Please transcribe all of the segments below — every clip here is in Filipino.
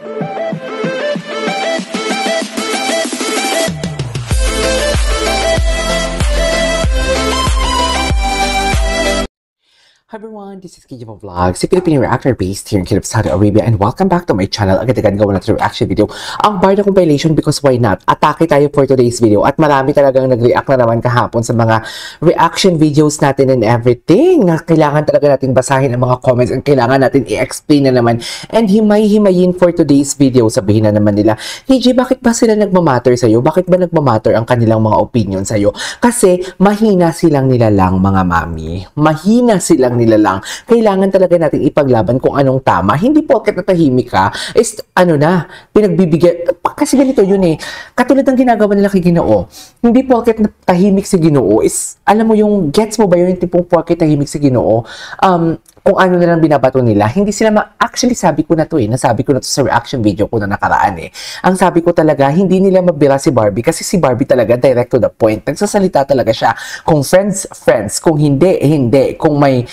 Hi everyone, this is Kija Vlogs, si Filipino reactor based here in Kingdom of Saudi Arabia, and welcome back to my channel. Agad-agad gawa natin reaction video. Ang Barda compilation because why not? Atake tayo for today's video at marami talagang nag-react na naman kahapon sa mga reaction videos natin and everything. Na kailangan talaga natin basahin ang mga comments and kailangan natin i-explain na naman and himay-himayin for today's video. Sabihin na naman nila, KJ, bakit ba sila nagmamatter sa'yo? Bakit ba nagmamatter ang kanilang mga opinion sa'yo? Kasi mahina silang nilalang mga mami. Mahina silang nilalang. Kailangan talaga natin ipaglaban kung anong tama. Hindi porket natahimik ka, is ano na, pinagbibigyan. Kasi ganito yun eh. Katulad ng ginagawa nila kay Ginoo. Hindi porket natahimik si Ginoo, is, alam mo yung, gets mo ba yun, yung tipong porket tahimik si Ginoo? Kung ano nilang binabato nila, hindi sila actually sabi ko na to eh, nasabi ko na to sa reaction video ko na nakaraan eh. Ang sabi ko talaga, hindi nila mabira si Barbie kasi si Barbie talaga direct to the point. Nagsasalita talaga siya. Kung friends, friends. Kung hindi, hindi. Kung may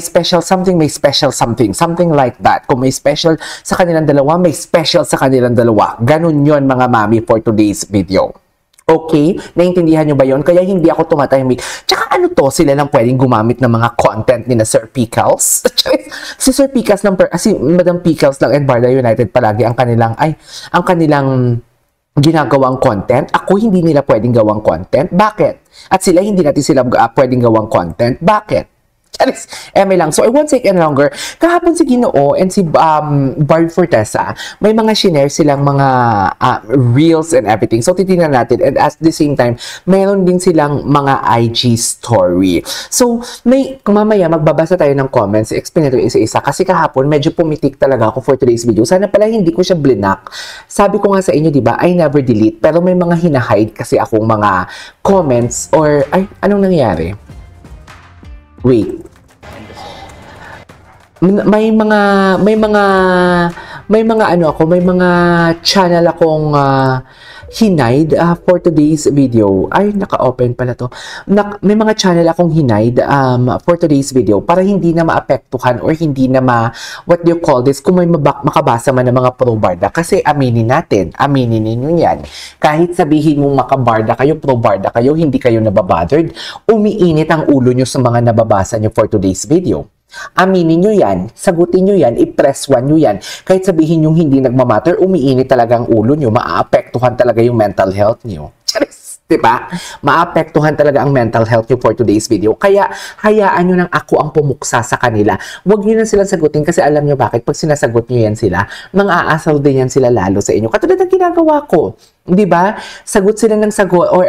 special something, may special something. Something like that. Kung may special sa kanilang dalawa, may special sa kanilang dalawa. Ganun yon mga mami for today's video. Okay? Naintindihan nyo ba yon? Kaya hindi ako tumatahimik. Tsaka ano to, sila lang pwedeng gumamit ng mga content ni na Sir Pickles. Si Sir Pickles lang, si Madam Pickles lang and Barda United palagi ang kanilang ginagawang content. Ako hindi nila pwedeng gawang content. Bakit? At sila hindi natin sila pwedeng gawang content. Bakit? Eme lang. So, I won't take any longer. Kahapon si Ginoo and si Barbie Fortesa, may mga shinare silang mga reels and everything. So, titignan natin. And at the same time, mayroon din silang mga IG story. So, mamaya magbabasa tayo ng comments. Explain natin isa-isa. Kasi kahapon, medyo pumitik talaga ako for today's video. Sana pala hindi ko siya blinak. Sabi ko nga sa inyo, di ba, I never delete. Pero may mga hinahide kasi akong mga comments or, ay, anong nangyari? Wait. May mga channel akong hinide for today's video. Ay, naka-open pala to. May mga channel akong hinide for today's video para hindi na maapektuhan or hindi na what do you call this, kung may makabasa man ng mga pro-barda. Kasi aminin ninyo yan. Kahit sabihin mong makabarda kayo, pro-barda kayo, hindi kayo nababothered, umiinit ang ulo nyo sa mga nababasa nyo for today's video. Aminin nyo yan, sagutin nyo yan, i-press one nyo yan. Kahit sabihin nyo hindi nagmamatter, umiinit talaga ang ulo nyo, maaapektuhan talaga yung mental health nyo. Charis, diba? Maapektuhan talaga ang mental health nyo for today's video. Kaya, hayaan nyo nang ako ang pumuksa sa kanila. Huwag nyo na silang sagutin kasi alam nyo bakit? Pag sinasagot nyo yan sila, mang-aasaw din yan sila lalo sa inyo. Katulad ng ginagawa ko. Diba? Sagot sila ng sagot, or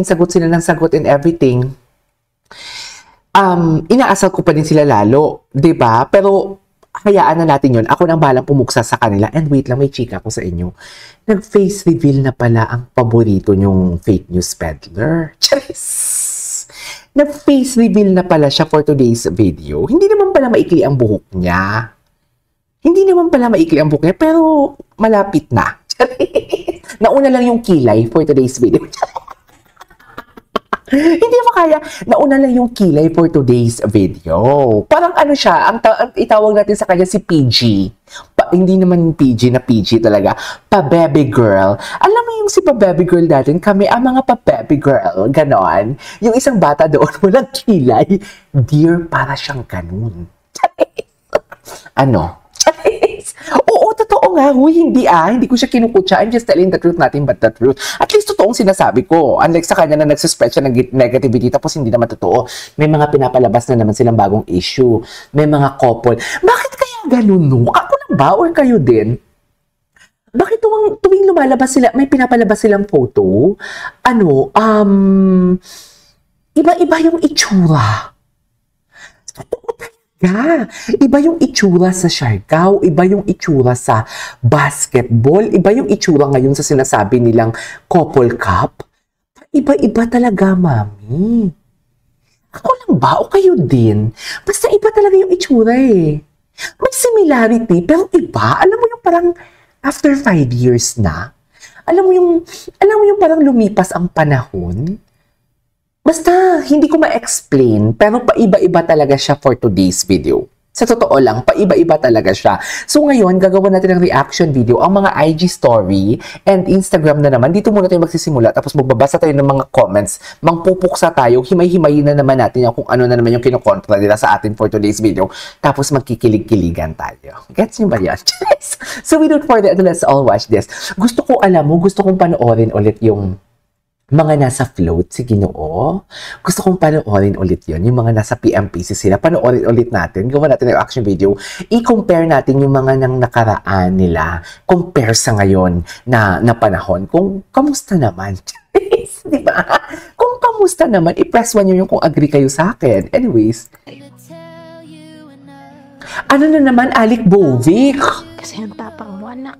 sagot sila ng sagot and everything. Inaasal ko pa din sila lalo, 'di ba? Pero hayaan na natin 'yon. Ako nang balang pumuksa sa kanila. And wait lang, may chika ko sa inyo. Nag-face reveal na pala ang paborito nyong fake news peddler. Charis! Nag-face reveal na pala siya for today's video. Hindi naman pala maikli ang buhok niya. Pero malapit na. Charis! Nauna lang yung kilay for today's video. Hindi makaya. Nauna lang yung kilay for today's video. Parang ano siya, ang itawag natin sa kanya si PG. Hindi naman PG na PG talaga. Pa-baby girl. Alam mo yung si pa-baby girl natin, kami ang mga pa-baby girl. Ganon. Yung isang bata doon, walang kilay. Dear, para siyang ganun. Ano? Oo, totoo nga. Hindi ko siya kinukutsa. I'm just telling the truth, nothing but the truth. At least totoong sinasabi ko. Unlike sa kanya na nagsispread siya ng negativity tapos hindi naman totoo. May mga pinapalabas na naman silang bagong issue. May mga couple. Bakit kaya ganun, no? Ako lang ba? Or kayo din? Bakit tuwing lumalabas sila, may pinapalabas silang photo? Iba-iba yung itsura. Iba yung itsura sa Siargao, iba yung itsura sa basketball, iba yung itsura ngayon sa sinasabi nilang couple cup. Iba-iba talaga, mami. Ako lang ba? O kayo din? Basta iba talaga yung itsura eh. May similarity, pero iba. Alam mo yung parang after 5 years na, alam mo yung parang lumipas ang panahon. Basta, hindi ko ma-explain, pero paiba-iba talaga siya for today's video. Sa totoo lang, paiba-iba talaga siya. So ngayon, gagawa natin ng reaction video. Ang mga IG story and Instagram na naman, dito muna tayo magsisimula. Tapos magbabasa tayo ng mga comments. Mangpupuksa tayo. Himay-himayin na naman natin kung ano na naman yung kinokontra nila sa atin for today's video. Tapos magkikilig-kiligan tayo. Gets niyo ba yan? So without further ado, let's all watch this. Gusto kong panoorin ulit yung mga nasa float, si Ginoo. Gusto kong panoorin ulit yon, yung mga nasa PMPC sila. Panoorin ulit natin. Gawa natin ng action video. I-compare natin yung mga nang nakaraan nila. Compare sa ngayon na panahon. Kung kamusta naman. Di ba? Kung kamusta naman, i-press 1 yung kung agree kayo sa akin. Anyways. Ano na naman, Alec Bovic? Kasi ang tapang mo, anak.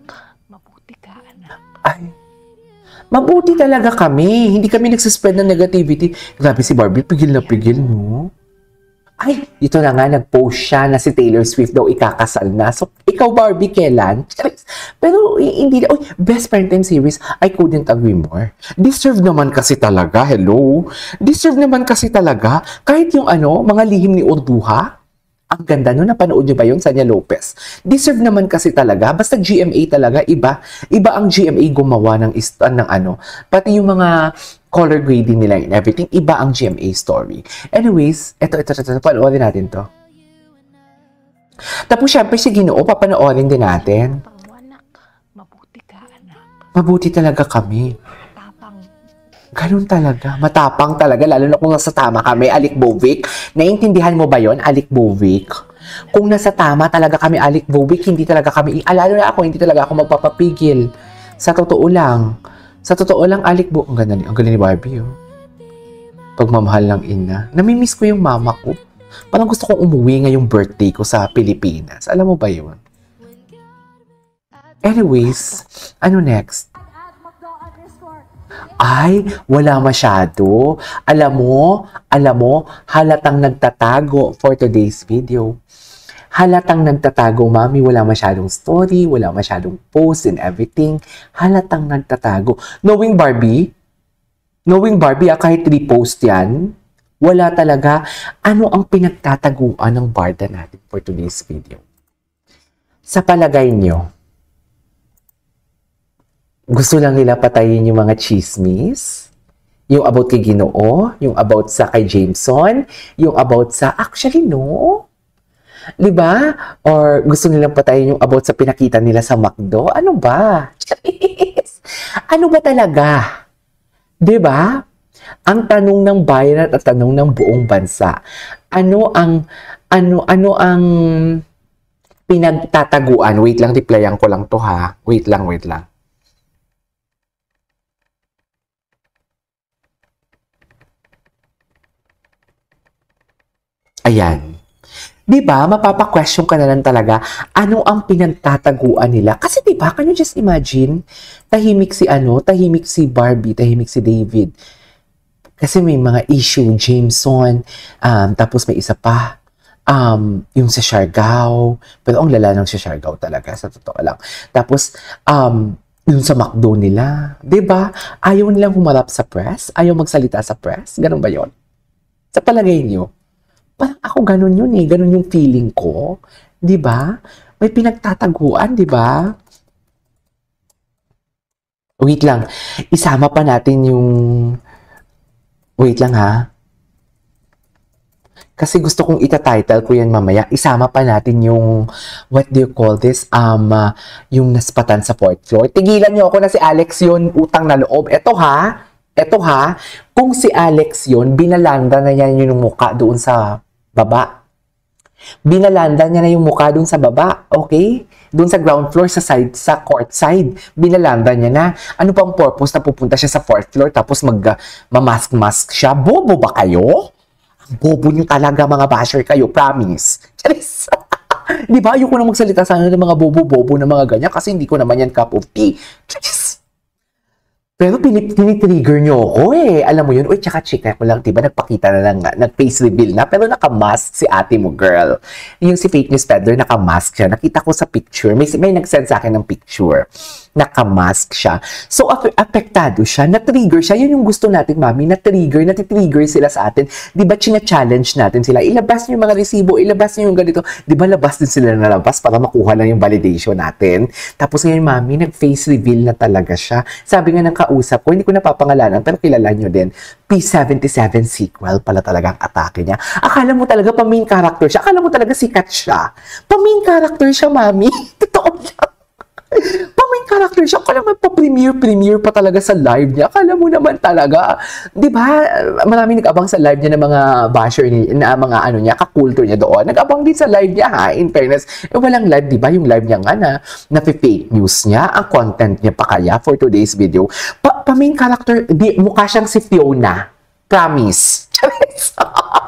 Mabuti ka, anak. Ay. Mabuti talaga kami. Hindi kami nagsaspread ng negativity. Grabe si Barbie, pigil na pigil, no? Ay, ito na nga, nag-post siya na si Taylor Swift daw ikakasal na. So, ikaw Barbie, kailan? Pero, hindi na. Oh, Best Primetime Series, I couldn't agree more. Deserve naman kasi talaga, hello? Deserve naman kasi talaga. Kahit yung mga lihim ni Urduha, ang ganda nun, napanood nyo ba yun? Sanya Lopez. Deserve naman kasi talaga. Basta GMA talaga, iba. Iba ang GMA gumawa ng pati yung mga color grading nila and everything, iba ang GMA story. Anyways, ito, panoorin natin to. Tapos syempre si Ginoo, papanoorin din natin. Tapang mo, anak. Mabuti ka, anak. Mabuti talaga kami. Tapang. Ganun talaga. Matapang talaga. Lalo na kung nasa tama kami, Alec Bovic. Naiintindihan mo ba yon, Alec Bovic? Kung nasa tama talaga kami, Alec Bovic, hindi talaga kami, lalo na ako, hindi talaga ako magpapapigil. Sa totoo lang, Alec Bovic, ang galing ni Barbie, oh. Pagmamahal ng ina. Namimiss ko yung mama ko. Parang gusto kong umuwi ngayong birthday ko sa Pilipinas. Alam mo ba yun? Anyways, ano next? Ay, wala masyado. Alam mo, halatang nagtatago for today's video. Halatang nagtatago, mami, wala masyadong story, wala masyadong post and everything. Halatang nagtatago. Knowing Barbie, kahit 3 post yan, wala talaga. Ano ang pinagtataguan ng barda natin for today's video? Sa palagay nyo, gusto lang nila patayin yung mga chismis? Yung about kay Ginoo? Yung about sa kay Jameson? Yung about sa, actually no? Diba? Or gusto nilang patayin yung about sa pinakita nila sa McDo? Ano ba? Ano ba talaga? Diba? Ang tanong ng bayan at tanong ng buong bansa. Ano ang pinagtataguan? Wait lang, replyan ko lang to ha. Wait lang. Ayan. Diba, mapapa-question ka na lang talaga, ano ang pinagtataguan nila? Kasi diba, can you just imagine, tahimik si Barbie, tahimik si David. Kasi may mga issue, Jameson, tapos may isa pa, yung sa Siargao, pero ang lala ng sa Siargao talaga, sa totoo lang. Tapos, yung sa McDo nila, diba, ayaw nilang humarap sa press, ayaw magsalita sa press, ganun ba yon? Sa palagay niyo? Parang ako ganun yun eh. Ganun yung feeling ko. Diba? May pinagtataguan, diba? Wait lang. Isama pa natin yung... Wait lang ha. Kasi gusto kong ita-title ko yan mamaya. Isama pa natin yung... What do you call this? Yung naspatan sa 4th floor. Tigilan niyo ako na si Alex yun. Utang na loob. Eto ha. Kung si Alex yun, binalanda na niya yung mukha doon sa baba. Binalanda niya na yung mukha doon sa baba, okay? Doon sa ground floor, sa court side. Binalanda niya na. Ano pang purpose na pupunta siya sa 4th floor tapos mamask-mask siya? Bobo ba kayo? Ang bobo niyo talaga, mga basher kayo, promise. Charis! Di ba? Ayoko na magsalita sana ng mga bobo-bobo na mga ganyan kasi hindi ko naman yan cup of tea. Charis! Pero tinitrigger nyo ako eh. Alam mo yun? Uy, tsaka chika ko lang, diba? Nagpakita na lang nga, nag-face reveal na, pero naka-mask si ate mo, girl. Yung si fake news peddler, naka-mask siya. Nakita ko sa picture. May nag-send sa akin ng picture. Naka-mask siya. So, apektado siya. Na-trigger siya. Yun yung gusto natin, mami. Natitrigger sila sa atin. Diba, china-challenge natin sila. Ilabas nyo yung mga resibo, ilabas nyo yung ganito. Diba, labas din sila na labas para makuha lang yung validation natin. Tapos ngayon, mami, nag-face reveal na talaga siya. Sabi nga ng kausap ko, hindi ko napapangalanan, pero kilala nyo din, P77 sequel pala talagang atake niya. Akala mo talaga pa-main character siya. Akala mo talaga sikat siya. Pa-main character siya, mami. Totoo lang. Pa-main character siya. Akala mo pa-premiere pa talaga sa live niya. Akala mo naman talaga. Di ba? Maraming nag-abang sa live niya ng mga basher na mga ano niya, kakulto niya doon. Nag-abang din sa live niya, ha? In fairness. Walang live, di ba? Yung live niya nga na fake news niya. Ang content niya pa kaya for today's video. Pa-main character, mukha siyang si Fiona. Promise.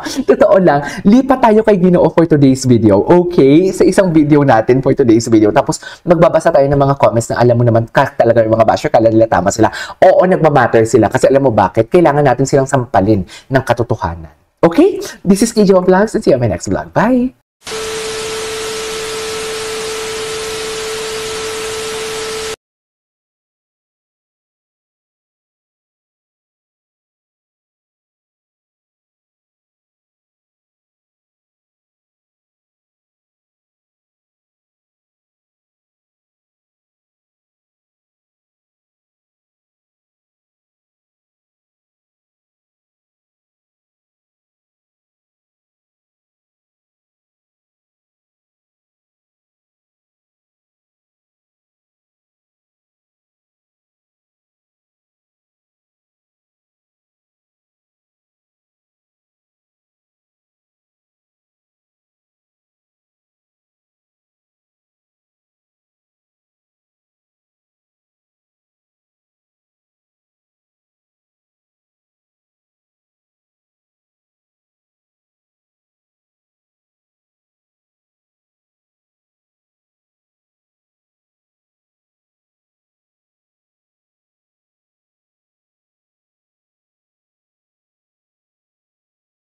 Totoo lang. Lipat tayo kay Ginoo for today's video. Okay? Sa isang video natin for today's video. Tapos, magbabasa tayo ng mga comments na alam mo naman, talaga yung mga basher, kala nila tama sila. Oo, nagmamatter sila. Kasi alam mo bakit? Kailangan natin silang sampalin ng katotohanan. Okay? This is KJ Vlogs and see you on my next vlog. Bye!